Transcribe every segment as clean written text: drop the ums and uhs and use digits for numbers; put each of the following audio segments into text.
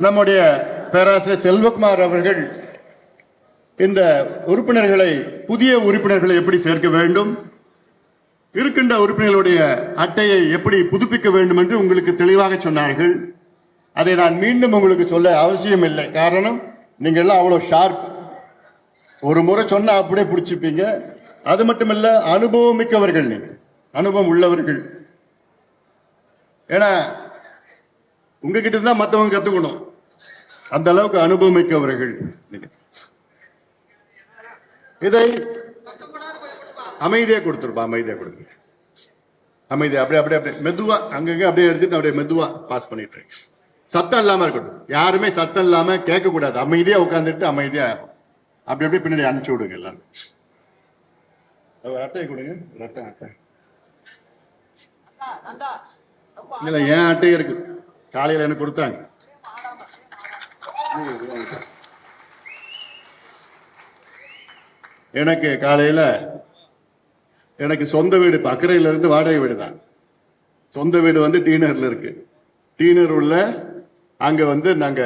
நம்முடைய பேராசிரியர் செல்வகுமார் அவர்கள் இந்த உறுப்பினர்களை புதிய உறுப்பினர்களை எப்படி சேர்க்க வேண்டும், இருக்கின்ற உறுப்பினர்களுடைய அட்டையை எப்படி புதுப்பிக்க வேண்டும் என்று உங்களுக்கு தெளிவாக சொன்னார்கள். அதை நான் மீண்டும் உங்களுக்கு சொல்ல அவசியம் இல்லை. காரணம், நீங்க எல்லாம் அவ்வளவு ஷார்ப். ஒரு முறை சொன்னா அப்படியே பிடிச்சிப்பீங்க. அது மட்டுமல்ல, அனுபவம் மிக்கவர்கள், நீங்க அனுபவம் உள்ளவர்கள். ஏன்னா உங்ககிட்ட தான் மற்றவங்க கத்துக்கணும். அந்த அளவுக்கு அனுபவம் மிக்கவர்கள். இதை அமைதியா கொடுத்துருப்பா, அமைதியா கொடுத்துரு, அமைதியா அப்படியே அப்படியே அப்படியே மெதுவா அங்கங்க அப்படியே எடுத்துட்டு அப்படியே மெதுவா பாஸ் பண்ணிட்டு சத்தம் இல்லாம இருக்கட்டும். யாருமே சத்தம் இல்லாம கேட்க கூடாது. அமைதியா உட்கார்ந்துட்டு அமைதியா அப்படி அப்படியே பின்னாடி அனுப்பிச்சு விடுங்க. எல்லாரும் அட்டையை கொடுங்க. அட்டை இல்ல, ஏன் அட்டை இருக்கு, காலையில எனக்கு கொடுத்தாங்க. எனக்கு காலையில எனக்கு சொந்த வீடு அக்கறையில இருந்து வாடகை வீடு தான். சொந்த வீடு வந்து டீனர்ல இருக்கு. டீனர் உள்ள அங்க வந்து நாங்க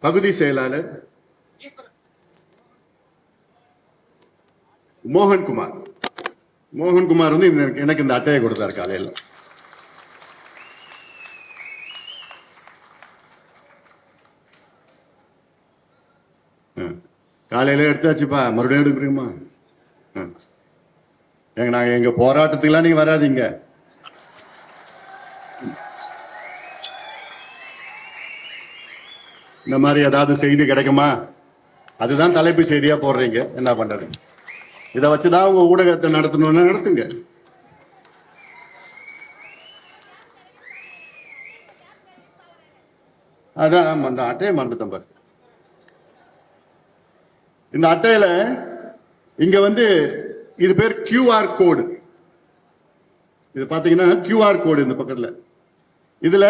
பகுதி செயலாளர் மோகன்குமார் வந்து எனக்கு இந்த அட்டையை கொடுத்தாரு காலையில. காலையில எடுத்தாச்சுப்பா, மறுபடியும் எடுக்கிறீங்கம்மா. நாங்க எங்க போராட்டத்துக்கெல்லாம் நீங்க வராதீங்க. இந்த மாதிரி ஏதாவது செய்தி கிடைக்குமா, அதுதான் தலைப்பு செய்தியா போடுறீங்க. என்ன பண்றது? இதை வச்சுதான் உங்க ஊடகத்தை நடத்தணும்னா நடத்துங்க. அதான் அந்த அட்டையை மறந்துட்டேன் பாரு. இந்த அட்டையில இங்க வந்து இது பேர் QR கோடு. இது பாத்தீங்கன்னா QR கோடு இந்த பக்கத்துல. இதுல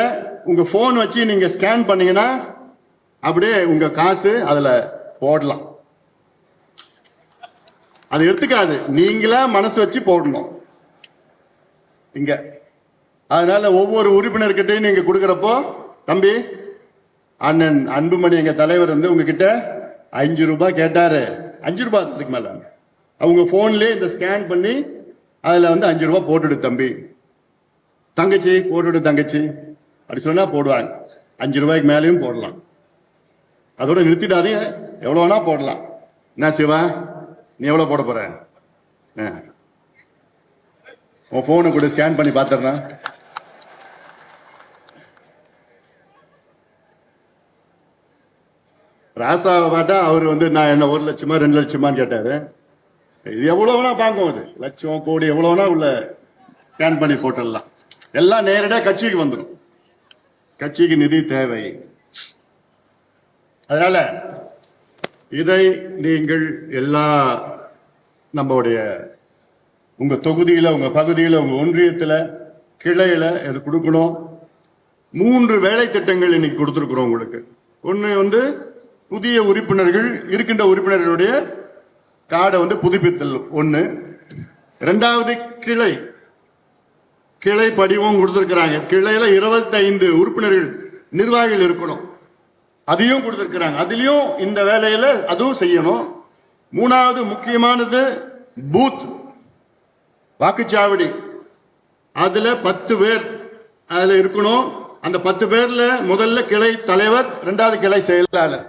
உங்க போன் வச்சு நீங்க ஸ்கேன் பண்ணீங்கன்னா அப்படியே உங்க காசு அதுல போடலாம். அது எடுத்துக்காது, நீங்களா மனசு வச்சு போடணும் இங்க. அதனால ஒவ்வொரு உறுப்பினர்கிட்டையும் நீங்க கொடுக்கறப்போ, தம்பி அண்ணன் அன்புமணி எங்க தலைவர் வந்து உங்ககிட்ட 5 ரூபாய் கேட்டாரு, 5 ரூபாய் அதுக்கு மேல அவங்க போன்லயே இந்த ஸ்கேன் பண்ணி அதுல வந்து 5 ரூபாய் போட்டுடு தம்பி, தங்கச்சி போட்டுடு தங்கச்சி அப்படி சொன்னா போடுவாங்க. 5 ரூபாய்க்கு மேலேயும் போடலாம். அதோட நிறுத்திடாதே, எவ்வளவு வேணா போடலாம். என்ன சிவா, நீ எவ்வளவு போட போற? உன் போனு கூட ஸ்கேன் பண்ணி பாத்துறா. ராசாவை பார்த்தா அவர் வந்து நான் என்ன 1 லட்சமா 2 லட்சமான்னு கேட்டாரு. இது எவ்வளவு வேணா பாங்கும், அது லட்சம் கோடி எவ்வளவு வேணா உள்ள ஸ்கேன் பண்ணி போட்டுடலாம். எல்லாம் நேரடியா கட்சிக்கு வந்துடும். கட்சிக்கு நிதி தேவை. அதனால இதை நீங்கள் எல்லா நம்முடைய உங்க தொகுதியில, உங்க பகுதியில, உங்க ஒன்றியத்துல, கிளையில இது கொடுக்கணும். 3 வேலை திட்டங்கள் இன்னைக்கு கொடுத்திருக்கிறோம் உங்களுக்கு. ஒண்ணு வந்து புதிய உறுப்பினர்கள், இருக்கின்ற உறுப்பினர்களுடைய கார்டை வந்து புதுப்பித்தல் ஒண்ணு. 2வது கிளை படிவம் கொடுத்திருக்கிறாங்க. கிளையில 25 உறுப்பினர்கள் நிர்வாகிகள் இருக்கணும், அதையும் கொடுத்திருக்கிறாங்க. அதுலயும் இந்த வேலையில அதுவும் செய்யணும். 3வது முக்கியமானது பூத் வாக்குச்சாவடி. அதுல 10 பேர் அதுல இருக்கணும். அந்த 10 பேர்ல முதல்ல கிளை தலைவர், 2வது கிளை செயலாளர்.